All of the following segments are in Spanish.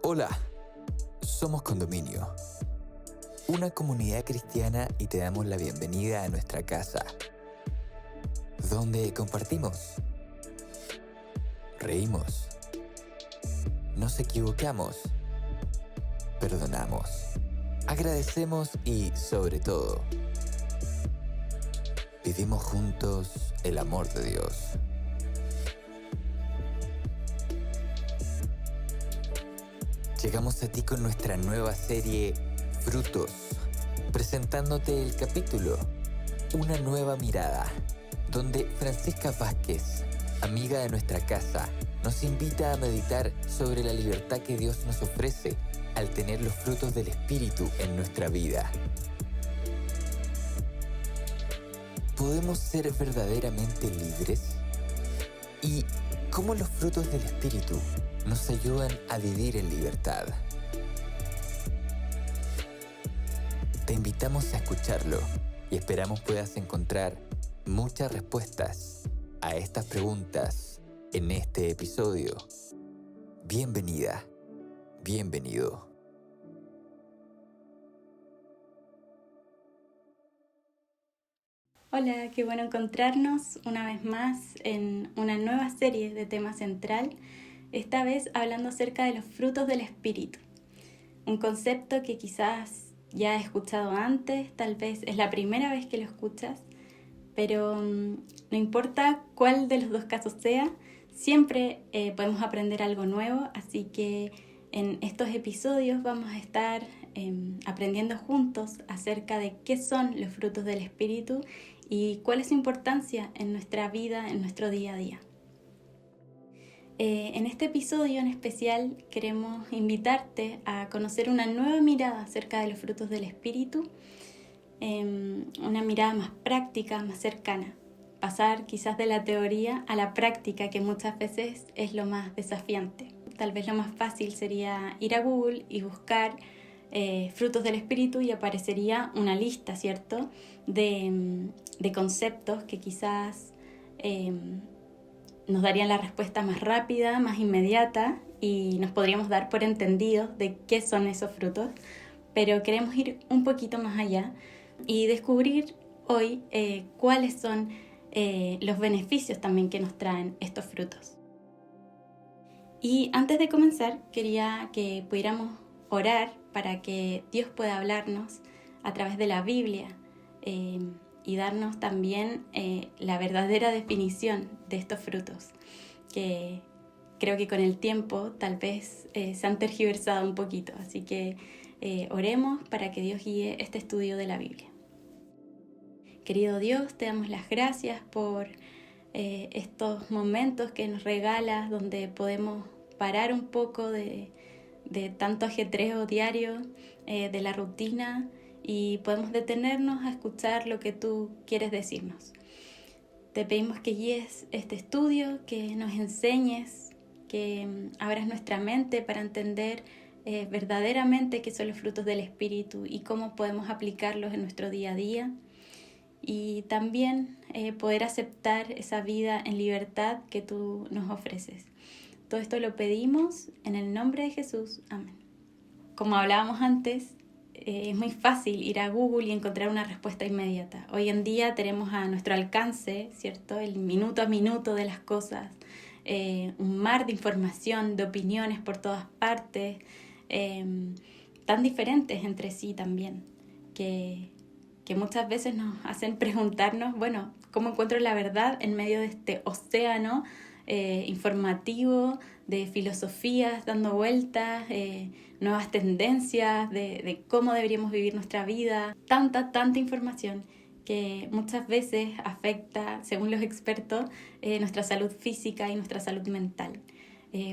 Hola, somos Condominio, una comunidad cristiana y te damos la bienvenida a nuestra casa, donde compartimos, reímos, nos equivocamos, perdonamos, agradecemos y, sobre todo, vivimos juntos el amor de Dios. Llegamos a ti con nuestra nueva serie Frutos, presentándote el capítulo Una nueva mirada, donde Francisca Vázquez, amiga de nuestra casa, nos invita a meditar sobre la libertad que Dios nos ofrece al tener los frutos del Espíritu en nuestra vida. ¿Podemos ser verdaderamente libres? ¿Y cómo los frutos del Espíritu nos ayudan a vivir en libertad? Te invitamos a escucharlo y esperamos puedas encontrar muchas respuestas a estas preguntas en este episodio. Bienvenida, bienvenido. Hola, qué bueno encontrarnos una vez más en una nueva serie de tema central, esta vez hablando acerca de los frutos del Espíritu. Un concepto que quizás ya he escuchado antes, tal vez es la primera vez que lo escuchas, pero no importa cuál de los dos casos sea, siempre podemos aprender algo nuevo, así que en estos episodios vamos a estar aprendiendo juntos acerca de qué son los frutos del Espíritu y cuál es su importancia en nuestra vida, en nuestro día a día. En este episodio en especial queremos invitarte a conocer una nueva mirada acerca de los frutos del Espíritu, una mirada más práctica, más cercana. Pasar quizás de la teoría a la práctica, que muchas veces es lo más desafiante. Tal vez lo más fácil sería ir a Google y buscar frutos del Espíritu y aparecería una lista, ¿cierto?, de conceptos que quizás nos darían la respuesta más rápida, más inmediata y nos podríamos dar por entendidos de qué son esos frutos, pero queremos ir un poquito más allá y descubrir hoy cuáles son los beneficios también que nos traen estos frutos. Y antes de comenzar, quería que pudiéramos orar para que Dios pueda hablarnos a través de la Biblia y darnos también la verdadera definición de estos frutos, que creo que con el tiempo tal vez se han tergiversado un poquito. Así que oremos para que Dios guíe este estudio de la Biblia. Querido Dios, te damos las gracias por estos momentos que nos regalas donde podemos parar un poco de tanto ajetreo diario, de la rutina, y podemos detenernos a escuchar lo que tú quieres decirnos. Te pedimos que guíes este estudio, que nos enseñes, que abras nuestra mente para entender verdaderamente qué son los frutos del Espíritu y cómo podemos aplicarlos en nuestro día a día. Y también poder aceptar esa vida en libertad que tú nos ofreces. Todo esto lo pedimos en el nombre de Jesús. Amén. Como hablábamos antes, es muy fácil ir a Google y encontrar una respuesta inmediata. Hoy en día tenemos a nuestro alcance, ¿cierto?, el minuto a minuto de las cosas, un mar de información, de opiniones por todas partes, tan diferentes entre sí también, que muchas veces nos hacen preguntarnos, bueno, ¿cómo encuentro la verdad en medio de este océano informativo de filosofías dando vueltas, nuevas tendencias de cómo deberíamos vivir nuestra vida? Tanta información que muchas veces afecta, según los expertos, nuestra salud física y nuestra salud mental.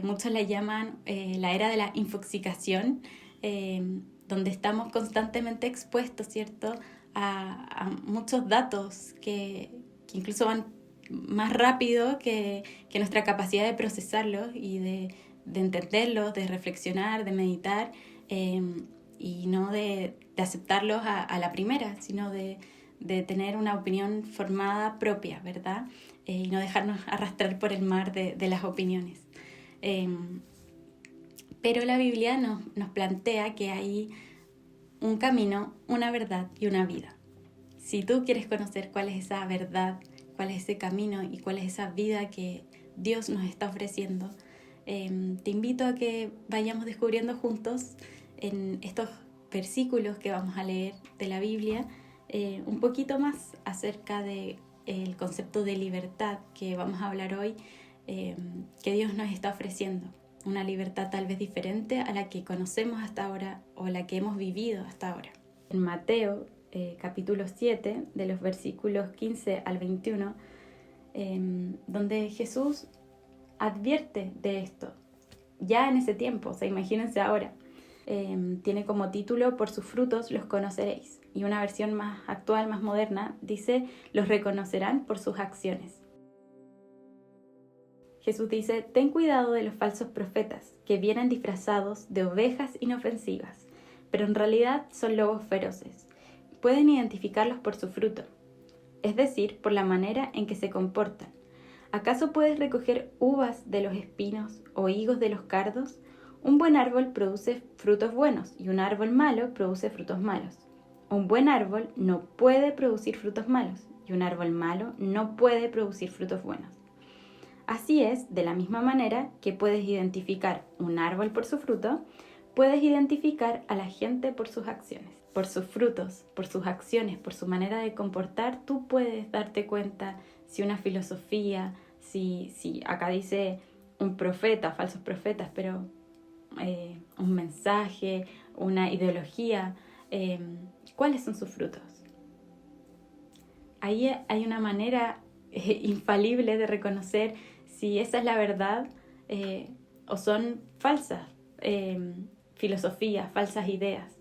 Muchos la llaman la era de la infoxicación, donde estamos constantemente expuestos, ¿cierto?, a muchos datos que incluso van más rápido que nuestra capacidad de procesarlos y de entenderlos, de reflexionar, de meditar, y no de aceptarlos a la primera, sino de tener una opinión formada propia, ¿verdad? Y no dejarnos arrastrar por el mar de las opiniones. Pero la Biblia nos plantea que hay un camino, una verdad y una vida. Si tú quieres conocer cuál es esa verdad, cuál es ese camino y cuál es esa vida que Dios nos está ofreciendo, te invito a que vayamos descubriendo juntos en estos versículos que vamos a leer de la Biblia un poquito más acerca del concepto de libertad que vamos a hablar hoy, que Dios nos está ofreciendo. Una libertad tal vez diferente a la que conocemos hasta ahora o la que hemos vivido hasta ahora. En Mateo capítulo 7, de los versículos 15 al 21, donde Jesús advierte de esto, ya en ese tiempo, o sea, imagínense ahora. Tiene como título: por sus frutos los conoceréis. Y una versión más actual, más moderna, dice: los reconocerán por sus acciones. Jesús dice: ten cuidado de los falsos profetas, que vienen disfrazados de ovejas inofensivas, pero en realidad son lobos feroces. Pueden identificarlos por su fruto, es decir, por la manera en que se comportan. ¿Acaso puedes recoger uvas de los espinos o higos de los cardos? Un buen árbol produce frutos buenos y un árbol malo produce frutos malos. Un buen árbol no puede producir frutos malos y un árbol malo no puede producir frutos buenos. Así es, de la misma manera que puedes identificar un árbol por su fruto, puedes identificar a la gente por sus acciones. Por sus frutos, por sus acciones, por su manera de comportar, tú puedes darte cuenta si una filosofía, si acá dice un profeta, falsos profetas, pero un mensaje, una ideología, ¿cuáles son sus frutos? Ahí hay una manera infalible de reconocer si esa es la verdad o son falsas filosofías, falsas ideas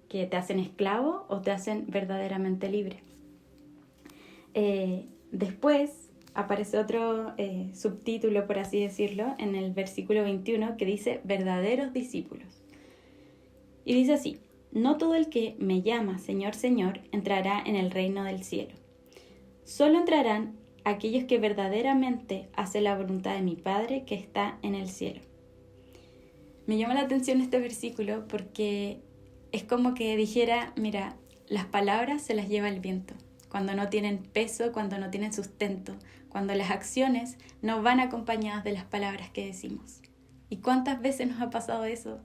que te hacen esclavo o te hacen verdaderamente libre. Después aparece otro subtítulo, por así decirlo, en el versículo 21, que dice: verdaderos discípulos. Y dice así: no todo el que me llama Señor, Señor, entrará en el reino del cielo. Solo entrarán aquellos que verdaderamente hacen la voluntad de mi Padre que está en el cielo. Me llama la atención este versículo porque es como que dijera: mira, las palabras se las lleva el viento. Cuando no tienen peso, cuando no tienen sustento, cuando las acciones no van acompañadas de las palabras que decimos. ¿Y cuántas veces nos ha pasado eso?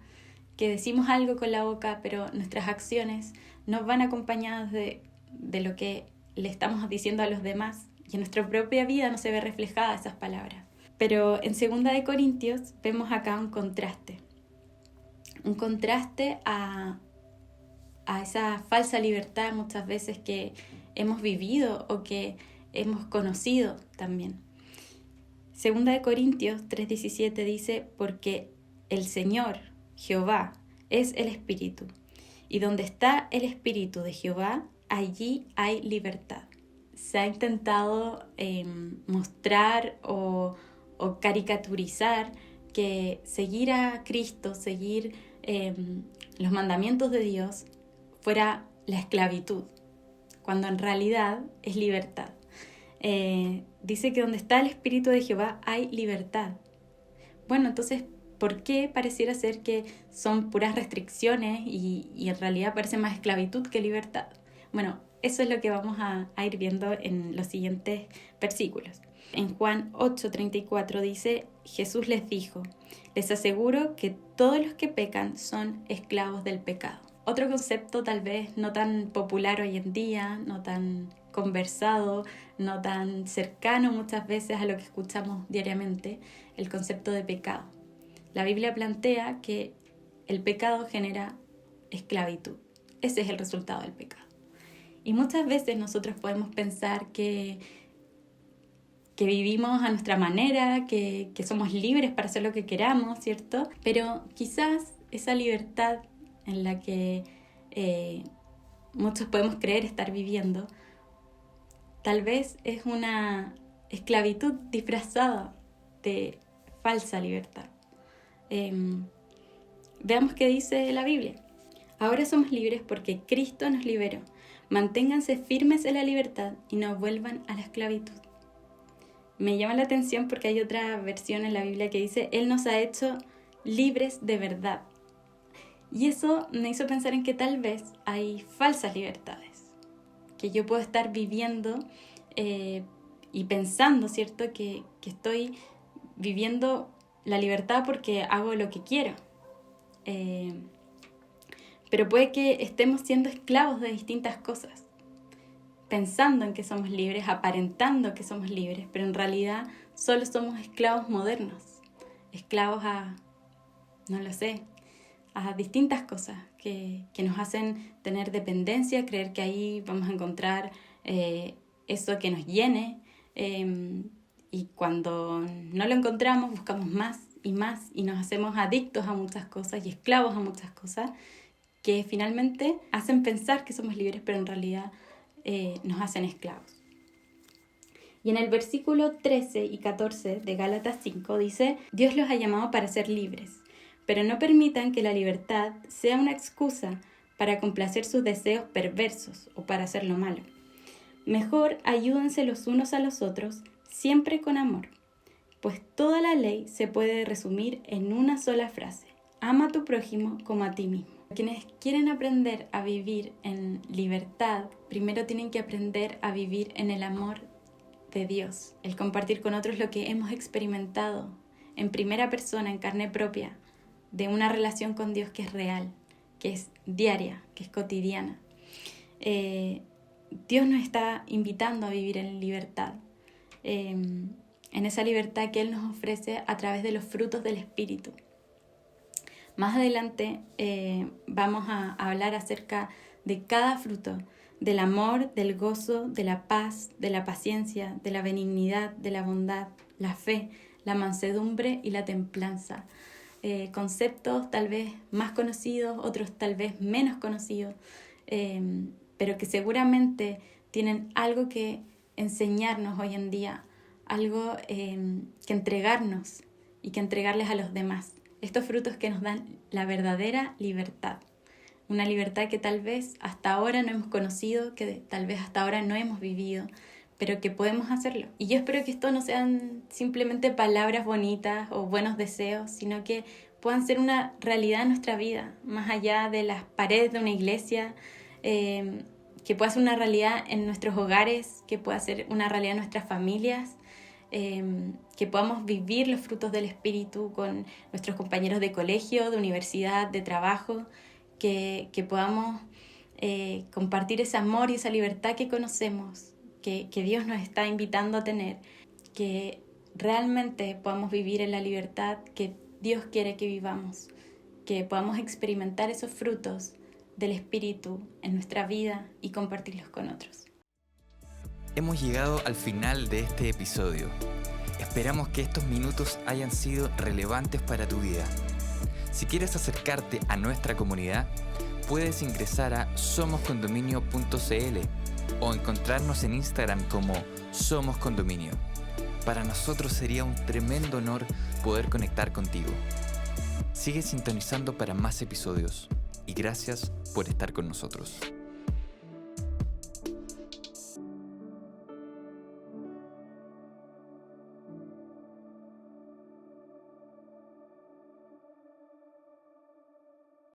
Que decimos algo con la boca, pero nuestras acciones no van acompañadas de lo que le estamos diciendo a los demás, y en nuestra propia vida no se ve reflejada esas palabras. Pero en 2 Corintios vemos acá un contraste a esa falsa libertad muchas veces que hemos vivido o que hemos conocido también. 2 Corintios 3:17 dice: porque el Señor, Jehová, es el Espíritu, y donde está el Espíritu de Jehová, allí hay libertad. Se ha intentado mostrar o caricaturizar que seguir a Cristo, seguir los mandamientos de Dios, fuera la esclavitud, cuando en realidad es libertad. Dice que donde está el Espíritu de Jehová hay libertad. Bueno, entonces, ¿por qué pareciera ser que son puras restricciones y en realidad parece más esclavitud que libertad? Bueno, eso es lo que vamos a ir viendo en los siguientes versículos. En Juan 8:34 dice: Jesús les dijo: les aseguro que todos los que pecan son esclavos del pecado. Otro concepto tal vez no tan popular hoy en día, no tan conversado, no tan cercano muchas veces a lo que escuchamos diariamente, el concepto de pecado. La Biblia plantea que el pecado genera esclavitud. Ese es el resultado del pecado. Y muchas veces nosotros podemos pensar que vivimos a nuestra manera, que somos libres para hacer lo que queramos, ¿cierto? Pero quizás esa libertad en la que muchos podemos creer estar viviendo, tal vez es una esclavitud disfrazada de falsa libertad. Veamos qué dice la Biblia. Ahora somos libres porque Cristo nos liberó. Manténganse firmes en la libertad y no vuelvan a la esclavitud. Me llama la atención porque hay otra versión en la Biblia que dice: Él nos ha hecho libres de verdad. Y eso me hizo pensar en que tal vez hay falsas libertades, que yo puedo estar viviendo y pensando, ¿cierto?, que estoy viviendo la libertad porque hago lo que quiero. Pero puede que estemos siendo esclavos de distintas cosas, pensando en que somos libres, aparentando que somos libres, pero en realidad solo somos esclavos modernos, esclavos a, no lo sé, a distintas cosas que nos hacen tener dependencia, creer que ahí vamos a encontrar eso que nos llene, y cuando no lo encontramos buscamos más y nos hacemos adictos a muchas cosas y esclavos a muchas cosas que finalmente hacen pensar que somos libres, pero en realidad nos hacen esclavos. Y en el versículo 13 y 14 de Gálatas 5 dice: Dios los ha llamado para ser libres, pero no permitan que la libertad sea una excusa para complacer sus deseos perversos o para hacer lo malo. Mejor ayúdense los unos a los otros, siempre con amor, pues toda la ley se puede resumir en una sola frase: ama a tu prójimo como a ti mismo. Quienes quieren aprender a vivir en libertad, primero tienen que aprender a vivir en el amor de Dios, el compartir con otros lo que hemos experimentado en primera persona, en carne propia, de una relación con Dios que es real, que es diaria, que es cotidiana. Dios nos está invitando a vivir en libertad, en esa libertad que Él nos ofrece a través de los frutos del Espíritu. Más adelante vamos a hablar acerca de cada fruto, del amor, del gozo, de la paz, de la paciencia, de la benignidad, de la bondad, la fe, la mansedumbre y la templanza. Conceptos tal vez más conocidos, otros tal vez menos conocidos, pero que seguramente tienen algo que enseñarnos hoy en día, algo que entregarnos y que entregarles a los demás. Estos frutos que nos dan la verdadera libertad. Una libertad que tal vez hasta ahora no hemos conocido, que tal vez hasta ahora no hemos vivido, pero que podemos hacerlo. Y yo espero que esto no sean simplemente palabras bonitas o buenos deseos, sino que puedan ser una realidad en nuestra vida, más allá de las paredes de una iglesia, que pueda ser una realidad en nuestros hogares, que pueda ser una realidad en nuestras familias, que podamos vivir los frutos del Espíritu con nuestros compañeros de colegio, de universidad, de trabajo, que podamos compartir ese amor y esa libertad que conocemos, que Dios nos está invitando a tener, que realmente podamos vivir en la libertad que Dios quiere que vivamos, que podamos experimentar esos frutos del Espíritu en nuestra vida y compartirlos con otros. Hemos llegado al final de este episodio. Esperamos que estos minutos hayan sido relevantes para tu vida. Si quieres acercarte a nuestra comunidad, puedes ingresar a somoscondominio.cl o encontrarnos en Instagram como Somos Condominio. Para nosotros sería un tremendo honor poder conectar contigo. Sigue sintonizando para más episodios y gracias por estar con nosotros.